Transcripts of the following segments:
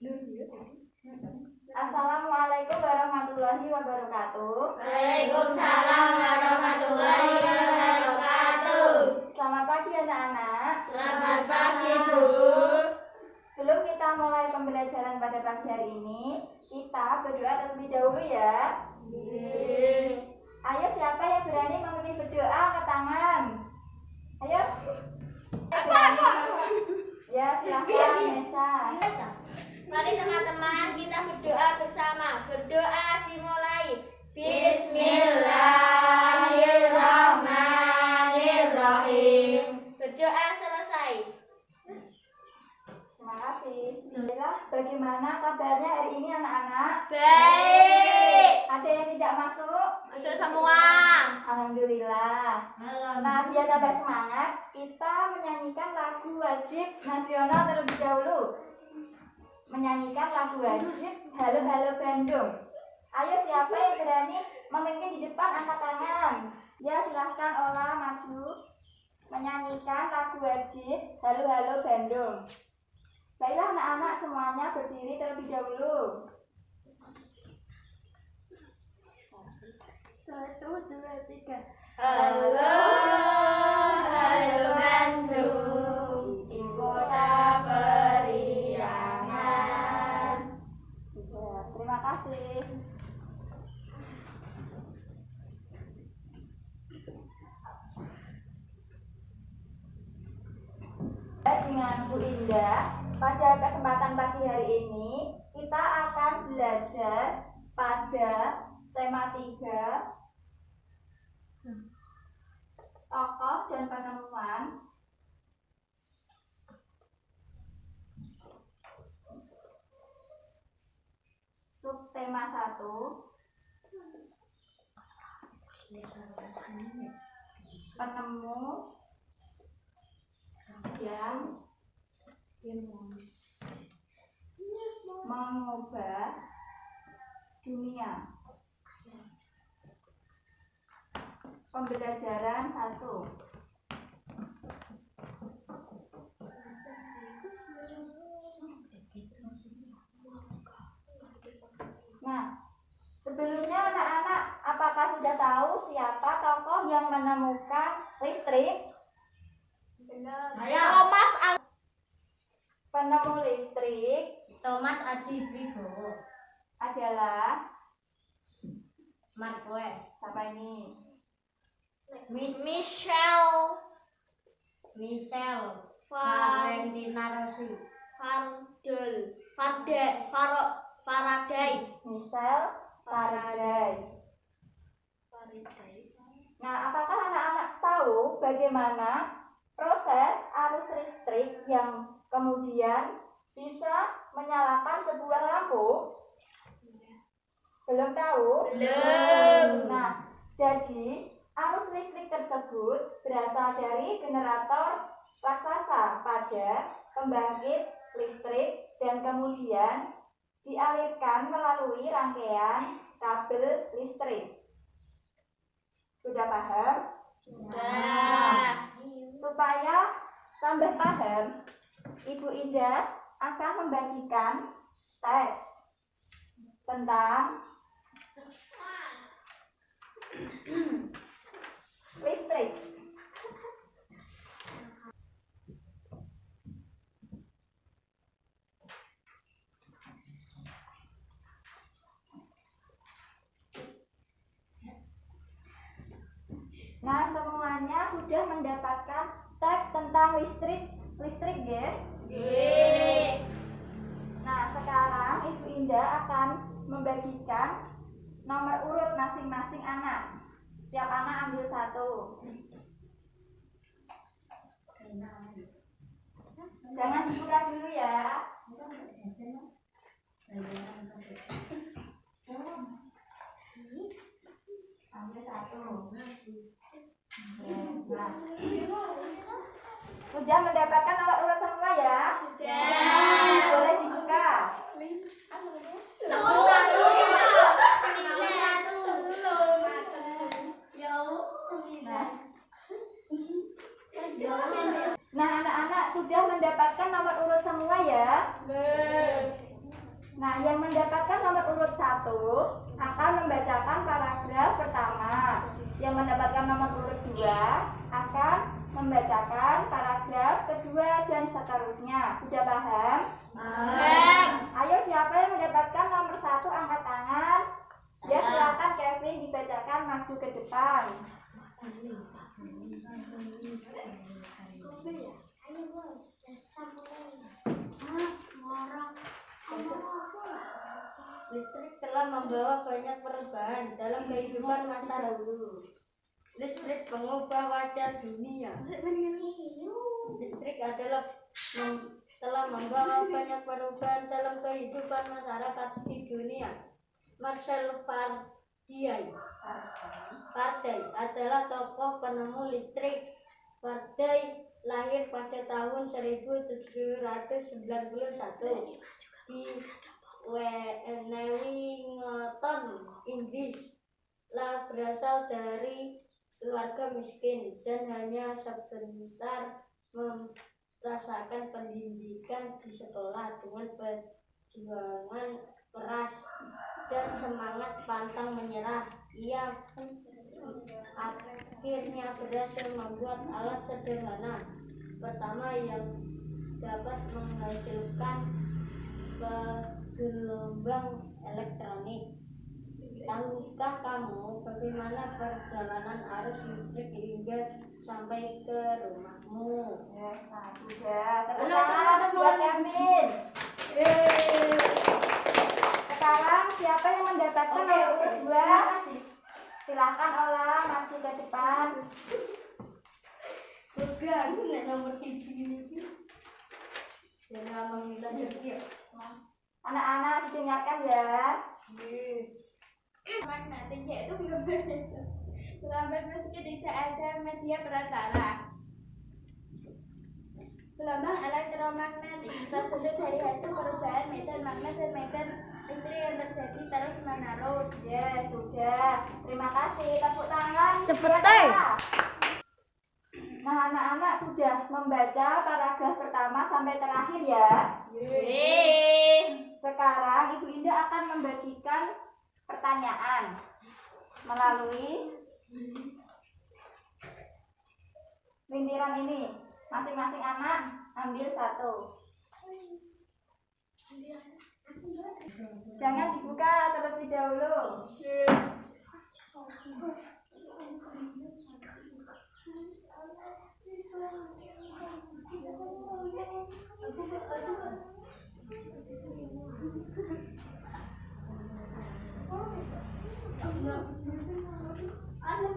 Assalamualaikum warahmatullahi wabarakatuh. Waalaikumsalam warahmatullahi wabarakatuh. Selamat pagi anak-anak. Selamat pagi, Bu. Sebelum kita mulai pembelajaran pada pagi hari ini, kita berdoa terlebih dahulu ya. Ayo, siapa yang berani memimpin berdoa angkat tangan? Ayo. Ya, silakan Nesa. Mari teman-teman kita berdoa bersama. Berdoa dimulai. Bismillahirrahmanirrahim. Berdoa selesai. Terima kasih. Bagaimana kabarnya hari ini anak-anak? Baik. Ada yang tidak masuk? Masuk semua. Alhamdulillah. Nah, biar tambah semangat, kita menyanyikan lagu wajib nasional terlebih dahulu. Menyanyikan lagu wajib Halo Halo Bandung. Ayo, siapa yang berani memimpin di depan angkat tangan? Ya, silahkan Ola maju menyanyikan lagu wajib Halo Halo Bandung. Baiklah anak-anak, semuanya berdiri terlebih dahulu. 1, 2, 3. Halo, halo Bandung, ibu kota periangan. Sudah, terima kasih. Dengan Bu Indah, pada kesempatan pagi hari ini kita akan belajar pada tema 3, tokoh dan penemuan. Subtema 1, penemu yang mengubah dunia. Pembelajaran 1. Nah, sebelumnya anak-anak, apakah sudah tahu siapa tokoh yang menemukan listrik? Thomas Penemu listrik Aji Pribowo adalah Marquez. siapa ini? Michelle Valentina Rossi Faraday. Michelle Faraday. Nah, apakah anak-anak tahu bagaimana proses arus listrik yang kemudian bisa menyalakan sebuah lampu? Belum tahu? Belum. Nah, jadi arus listrik tersebut berasal dari generator raksasa pada pembangkit listrik dan kemudian dialirkan melalui rangkaian kabel listrik. Sudah paham? Sudah. Supaya tambah paham, Ibu Indah akan membagikan teks tentang listrik. Nah, semuanya sudah mendapatkan teks tentang listrik ya? Nah, sekarang Ibu Indah akan membagikan nomor urut masing-masing anak. Tiap anak ambil 1. Jangan dibuka dulu ya. Ambil 1. Nah, sudah mendapatkan nomor urut semua ya? Sudah. Boleh dibuka. Nah, anak-anak sudah mendapatkan nomor urut semua ya? Nah, yang mendapatkan nomor urut 1 akan membacakan paragraf pertama. Yang mendapatkan nomor urut 2 akan membacakan paragraf kedua dan seterusnya. Sudah paham? Paham. Ayo, siapa yang mendapatkan nomor 1 angkat tangan. Ya, silakan Kevin dibacakan maju ke depan. Listrik telah membawa banyak perubahan dalam kehidupan masyarakat. Listrik mengubah wajah dunia. Listrik telah membawa banyak perubahan dalam kehidupan masyarakat di dunia. Marcel Faraday adalah tokoh penemu listrik. Faraday lahir pada tahun 1791 di Newington, Inggris. Lah berasal dari keluarga miskin dan hanya sebentar merasakan pendidikan di sekolah. Dengan perjuangan keras dan semangat pantang menyerah, ia akhirnya berhasil membuat alat sederhana pertama yang dapat menghasilkan gelombang elektronik. Tahukah kamu bagaimana perjalanan arus listrik hingga sampai ke rumahmu? Sudah. Tepuk tangan buat Kevin. Sekarang siapa yang mendapatkan nomor urut 2? Silakan Ola maju ke depan. Surga, aku nggak nomor 1 ini. Jangan manggil dia. Anak-anak didengarkan ya. Magnetik yaitu belum berbeda. Lambat meski tidak ada media perantara. Gelombang elektromagnetik terbentuk dari hasil perubahan medan magnet dan medan listrik yang terjadi terus menerus. Ya, sudah. Terima kasih. Tepuk tangan. Cepet, Nah, anak-anak sudah membaca paragraf pertama sampai terakhir ya. Sekarang Ibu Indah akan membagikan pertanyaan melalui lintiran ini. Masing-masing anak ambil satu. Jangan dibuka terlebih dahulu.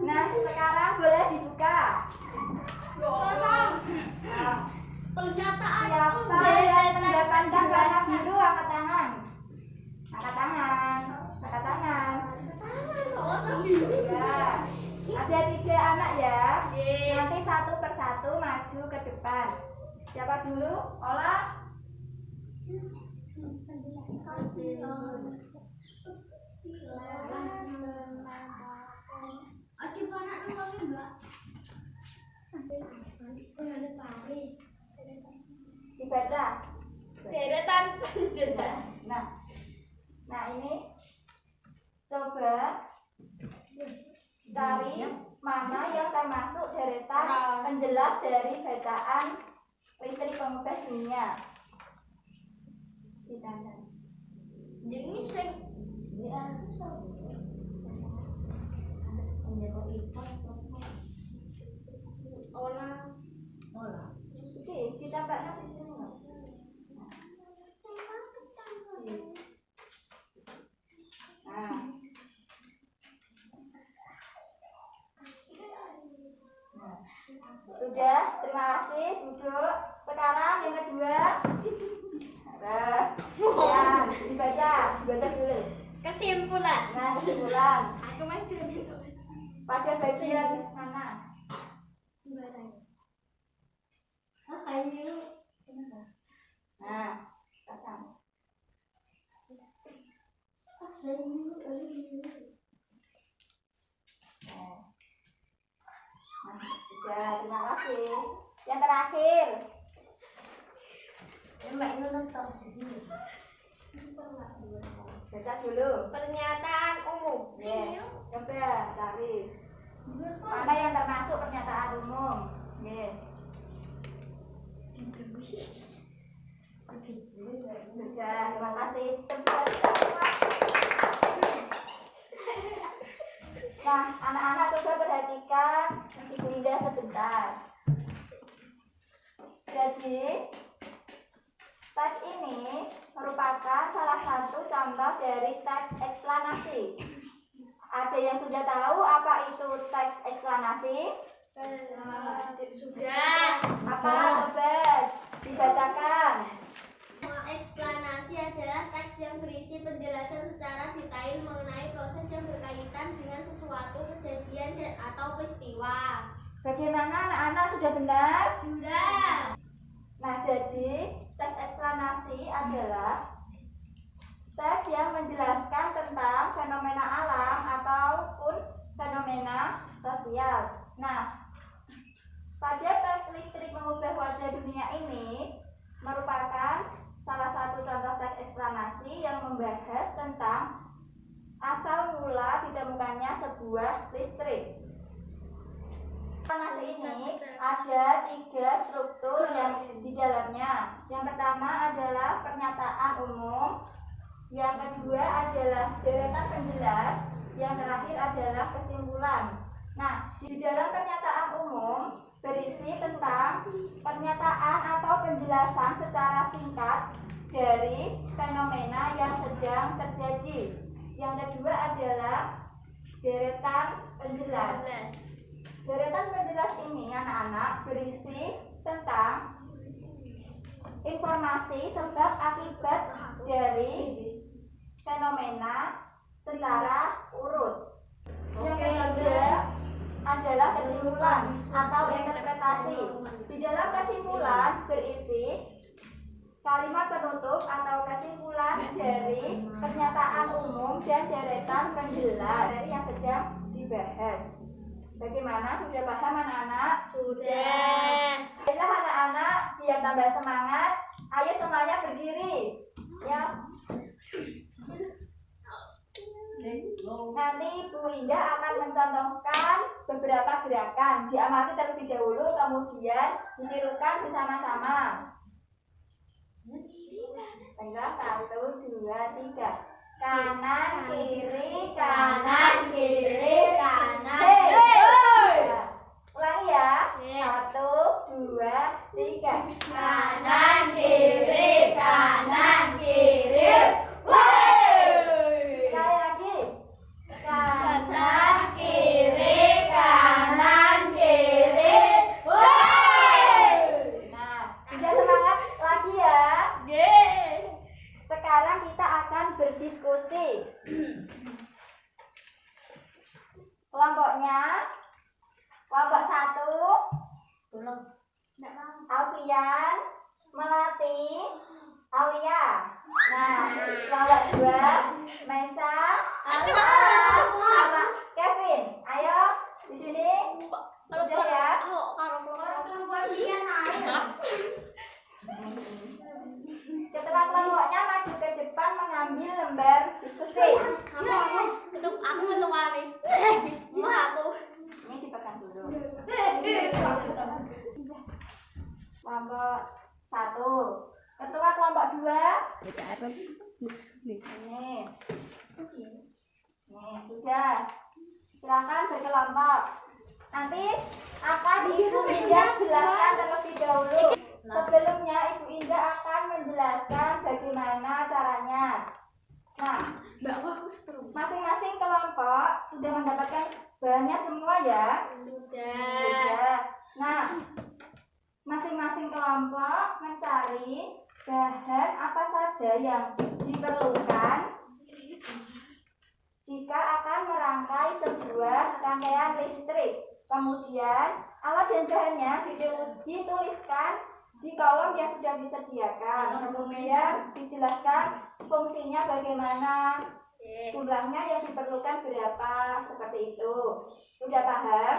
Nah, sekarang boleh dibuka. Pernyataan Siapa yang mendapatkan warna biru angkat tangan. Angkat tangan. Angkat tangan. Ya. Ada 3 anak ya. Nanti satu persatu maju ke depan. Siapa dulu? Ola. Dibaca. Deretan penjelas. Nah ini coba cari mana yang termasuk deretan penjelas dari bacaan listrik pengubah dunia. Ditanda. Ini sing Olah. Oke, ditambahnya di sini. Nah. Sudah, terima kasih. Duduk. Sekarang yang kedua. Nah, ya, dibaca dulu. Kesimpulan. Nah, kesimpulan. Aku maju nih. Pada bagian mana? Ayo. Nah, pasang. Sudah, terima kasih. Yang terakhir. Baca dulu. Pernyataan umum. Ya, coba cari. Mana yang termasuk pernyataan umum? Ya. Sudah, terima kasih. Nah, anak-anak coba perhatikan Ibu Indah sebentar. Jadi, teks ini merupakan salah satu contoh dari teks eksplanasi. Ada yang sudah tahu apa itu teks eksplanasi? Sudah. Apa? Coba dibacakan. Teks eksplanasi adalah teks yang berisi penjelasan secara detail mengenai proses yang berkaitan dengan sesuatu kejadian dan atau peristiwa. Bagaimana anak-anak, sudah benar? Sudah. Nah, jadi teks eksplanasi adalah teks yang menjelaskan tentang fenomena alam ataupun fenomena sosial. Nah, pada teks listrik mengubah wajah dunia ini merupakan salah satu contoh teks eksplanasi yang membahas tentang asal mula ditemukannya sebuah listrik. Eksplanasi ini ada 3 struktur yang di dalamnya. Yang pertama adalah pernyataan umum, yang kedua adalah deretan penjelas, yang terakhir adalah kesimpulan. Nah, di dalam pernyataan umum berisi tentang pernyataan atau penjelasan secara singkat dari fenomena yang sedang terjadi. Yang kedua adalah deretan penjelas. Deretan penjelas ini anak-anak berisi tentang informasi sebab akibat dari fenomena secara urut. Yang ketiga adalah kesimpulan atau interpretasi. Di dalam kesimpulan berisi kalimat penutup atau kesimpulan dari pernyataan umum dan deretan penjelas dari yang sedang dibahas. Bagaimana? Sudah paham anak-anak? Sudah. Baiklah anak-anak, biar tambah semangat, ayo semuanya berdiri. Ya. Nanti Bu Indah akan mencontohkan beberapa gerakan. Diamati terlebih dahulu, kemudian ditirukan bersama-sama. Baiklah, 1, 2, 3. Kanan, kiri, kanan, kiri, kanan. Ulangi ya. 1, 2, 3. Kanan kiri, kanan kiri. Sekali lagi. Kanan kiri, kanan kiri. Nah, sudah semangat lagi ya. Sekarang kita akan berdiskusi. Kelompoknya, kelompok 1, Alfian, Melati, Aulia. Nah, kelompok 2, Mesa, sama Kevin. Ayo di sini. Udah ya. Setelah kelompoknya maju ke depan mengambil lembar diskusi. Ini dipegang dulu. Kelompok 1. Ketua kelompok 2. Ini. Nih, sudah. Silakan berkelompok. Nanti akan Ibu Indah jelaskan terlebih dahulu. Sebelumnya Ibu Indah akan menjelaskan bagaimana caranya. Nah, masing-masing kelompok sudah mendapatkan bahannya semua ya? Sudah. Nah, masing-masing kelompok mencari bahan apa saja yang diperlukan jika akan merangkai sebuah rangkaian listrik. Kemudian alat dan bahannya dituliskan di kolom yang sudah disediakan. Kemudian dijelaskan fungsinya bagaimana, jumlahnya yang diperlukan berapa, seperti itu. Sudah paham?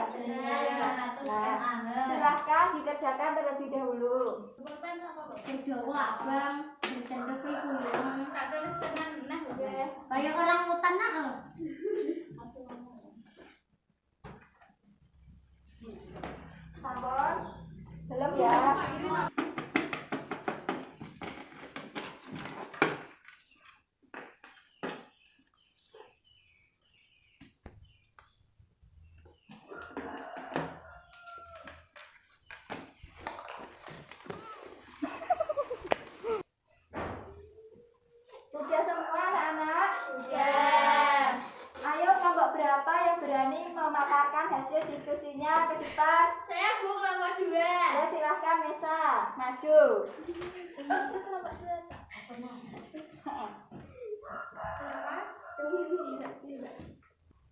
Nah, silahkan dikerjakan terlebih dahulu. ya. Sudah semua anak-anak? Sudah. Ayo kelompok berapa yang berani memaparkan hasil diskusinya ke depan? Saya Bu kelompok 2. Ya silahkan Nesa, maju. Maju kelompok 2.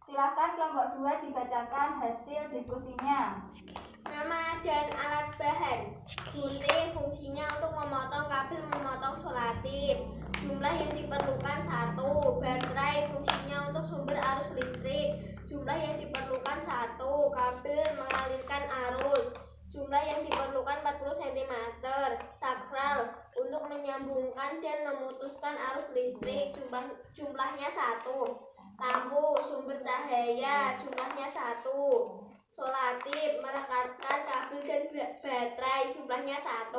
Silahkan kelompok 2 dibacakan hasil diskusinya. Nama dan alat bahan. Gunting fungsinya untuk memotong kabel memotong solatif. Jumlah yang diperlukan 1. Baterai fungsinya untuk sumber arus listrik. Jumlah yang diperlukan 1. Kabel mengalirkan arus. Jumlah yang diperlukan 40 cm. Sakral untuk menyambungkan dan memutuskan arus listrik. Jumlahnya 1. Lampu sumber cahaya. Jumlahnya 1. Solatif merekatkan kabel dan baterai. Jumlahnya 1.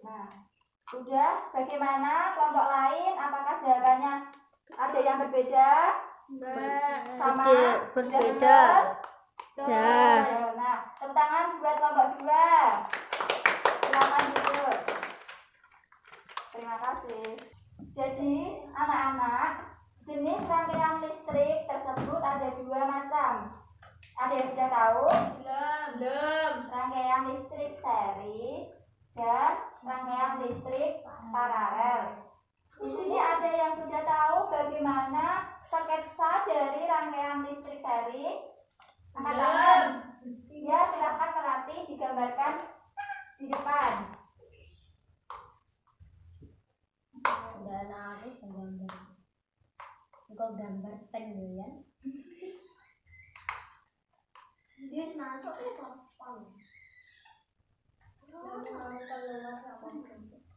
Nah, sudah. Bagaimana kelompok lain? Apakah jawabannya ada yang berbeda? Sama? Berbeda. Sudah. Nah, tepuk tangan buat kelompok 2. Silakan duduk. Terima kasih. Jadi, anak-anak, jenis rangkaian listrik tersebut ada 2 macam. Ada yang sudah tahu? Belum. Rangkaian listrik seri dan rangkaian listrik paralel. Di sini ada yang sudah tahu bagaimana sketsa dari rangkaian listrik seri? Angkat tangan. Ya, silakan melatih digambarkan di depan. Dan aku gambar. Engkau gambar tank ya. Dia masuk ya Pak.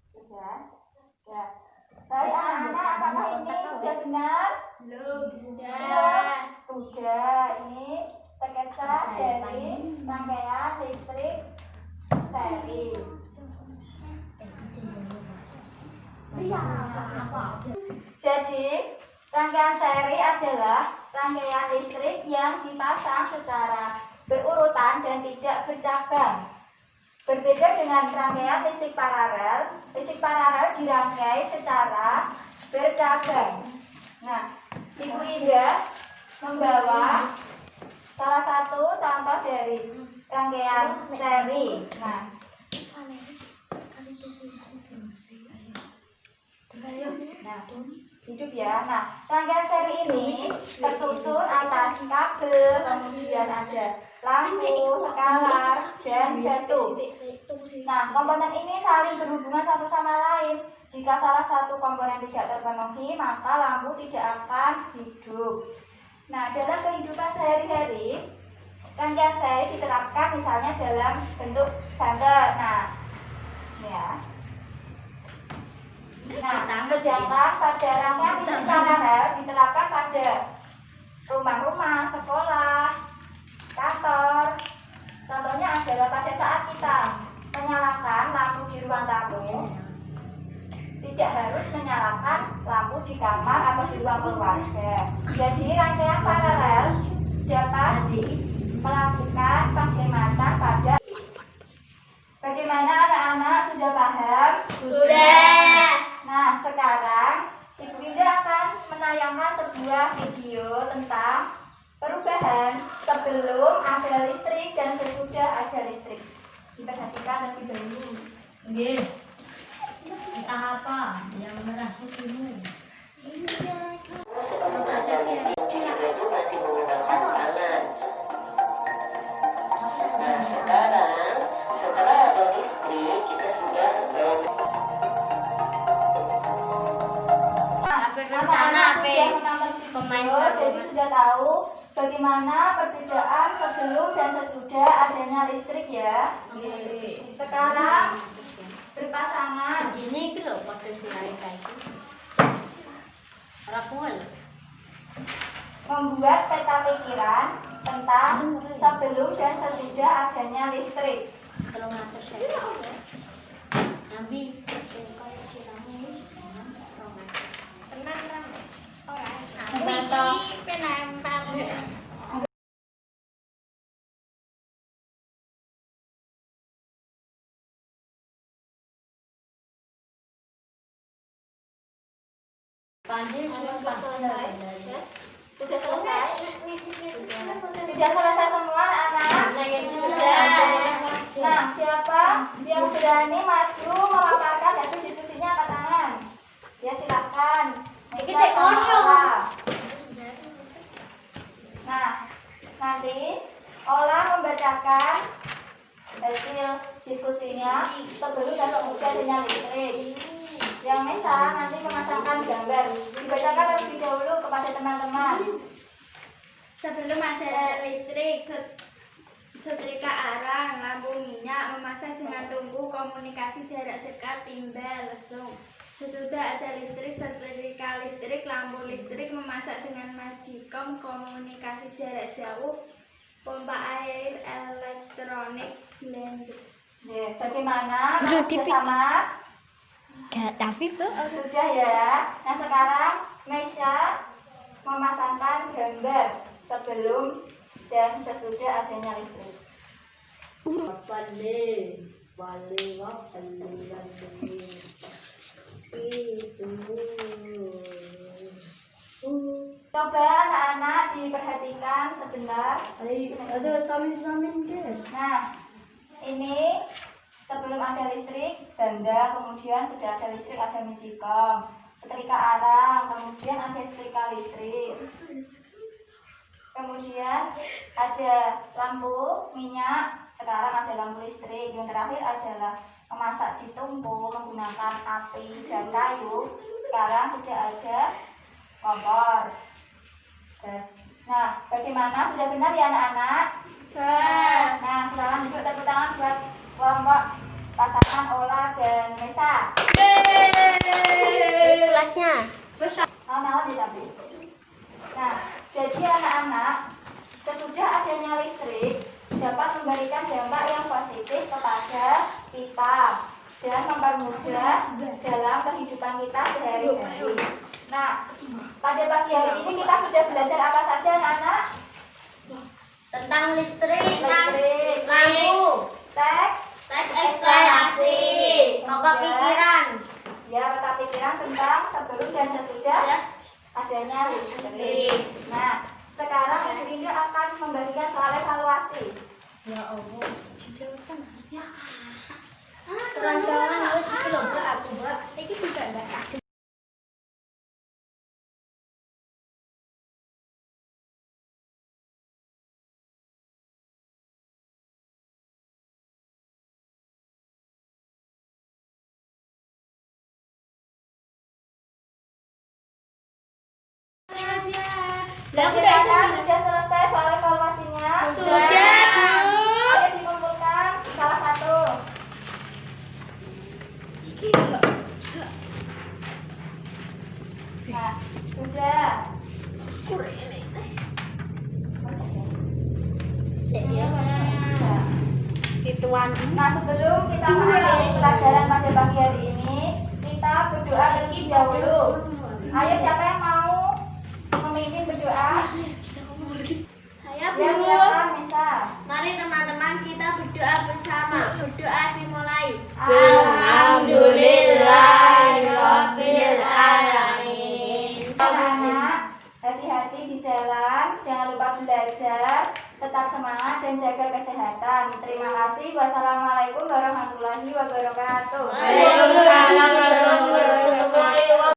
Sudah? Ya. Baik anak-anak, apakah ini sudah benar? Belum. Sudah. Sudah. Ini sketsa dari rangkaian listrik seri. Jadi, rangkaian seri adalah rangkaian listrik yang dipasang secara berurutan dan tidak bercabang. Berbeda dengan rangkaian listrik paralel dirangkai secara bercabang. Nah, Ibu Ida membawa salah satu contoh dari rangkaian seri. Nah, hidup ya. Nah, rangkaian seri ini tersusun atas kabel, kemudian ada lampu, skalar, dan batu. Nah, komponen ini saling berhubungan satu sama lain. Jika salah satu komponen tidak terpenuhi, maka lampu tidak akan hidup. Nah, dalam kehidupan sehari-hari, rangkaian seri diterapkan misalnya dalam bentuk senter. Nah, ya. Nah, sedangkan pada rangkaian listrik paralel diterapkan pada rumah-rumah, sekolah, kantor. Contohnya adalah pada saat kita menyalakan lampu di ruang tamu, tidak harus menyalakan lampu di kamar atau di ruang keluarga. Jadi rangkaian paralel dapat melakukan penghematan pada. Bagaimana anak-anak, sudah paham? Sudah. Nah, sekarang Ibu Ida akan menayangkan sebuah video tentang perubahan sebelum ada listrik dan sesudah ada listrik. Diperhatikan lebih dahulu. Nggih. Entah apa yang merasukimu. Sebelum ada listrik, cuci baju masih menggunakan tangan. Nah, sekarang setelah ada listrik, kita sudah Anak-anak sudah menonton video, jadi sudah tahu bagaimana perbedaan sebelum dan sesudah adanya listrik ya. Sekarang berpasangan. Ini lho padha sirahe kae. Ora kuel. Membuat peta pikiran tentang sebelum dan sesudah adanya listrik. Tolong atur saya. Nabi, saya kaya siramu Tenang. Ora. Nempel. Iki penempel. Pandai sudah selesai. Sudah selesai? Sudah selesai semua anak-anak? Sudah. Nah, siapa yang berani maju memaparkan hasil diskusinya angkat tangan? Ya silakan. Iki teh kosong. Nah, nanti Ola membacakan hasil diskusinya sebelum dan kemudian dengan listrik. Yang Mesa nanti memasangkan gambar. Dibacakan terlebih dahulu kepada teman-teman. Sebelum ada listrik, setrika arang, lampu minyak, memasak dengan tungku, komunikasi jarak dekat, timbal, lesung. Sesudah ada listrik, setrika listrik, lampu listrik, memasak dengan magicom, komunikasi jarak jauh, pompa air, elektronik, blender. Ya, bagaimana? Sudah sama? Tapi tuh Sudah ya. Nah sekarang Mesya memasangkan gambar sebelum dan sesudah adanya listrik. Coba anak-anak diperhatikan sebentar. ada samin guys. Nah, ini sebelum ada listrik, ganda, kemudian sudah ada listrik, ada magicom, setrika arang, kemudian ada setrika listrik, kemudian ada lampu minyak, sekarang ada lampu listrik, yang terakhir adalah memasak di tungku menggunakan api dan kayu, sekarang sudah ada kompor. Nah, bagaimana? Sudah benar ya anak-anak? Nah, silakan duduk, tepuk tangan buat kelompok pasangan Ola dan Mesa. Kelasnya. Malam ya tapi. Nah, jadi anak-anak, sesudah adanya listrik dapat memberikan dampak yang positif kepada kita dan mempermudah dalam kehidupan kita sehari-hari. Nah, pada pagi hari ini kita sudah belajar apa saja anak-anak? Tentang listrik, Listrik, lampu, teks, eksplanasi, pokok pikiran. ya peta pikiran tentang sebelum dan sesudah adanya listrik. Nah, sekarang Ibu Linda akan memberikan soal evaluasi. Ya Allah, dijawabkan. Ya. Perancangan harus itu loh, Mbak, aku, Mbak. Ini juga enggak ada. Bagaimana sudah selesai soal evaluasinya? Sudah, Bu. Ayo dikumpulkan salah satu. Nah, sudah. Gituan. Nah, sebelum kita mengakhiri pelajaran pada pagi hari ini, kita berdoa terlebih dahulu. Ayo, siapa yang mau memimpin berdoa? Saya, Ya, silakan, Nisa. Mari teman-teman kita berdoa bersama. Berdoa dimulai. Alhamdulillahirabbil alamin. Anak-anak, hati-hati di jalan, jangan lupa belajar, tetap semangat dan jaga kesehatan. Terima kasih. Wassalamualaikum warahmatullahi wabarakatuh. Waalaikumsalam.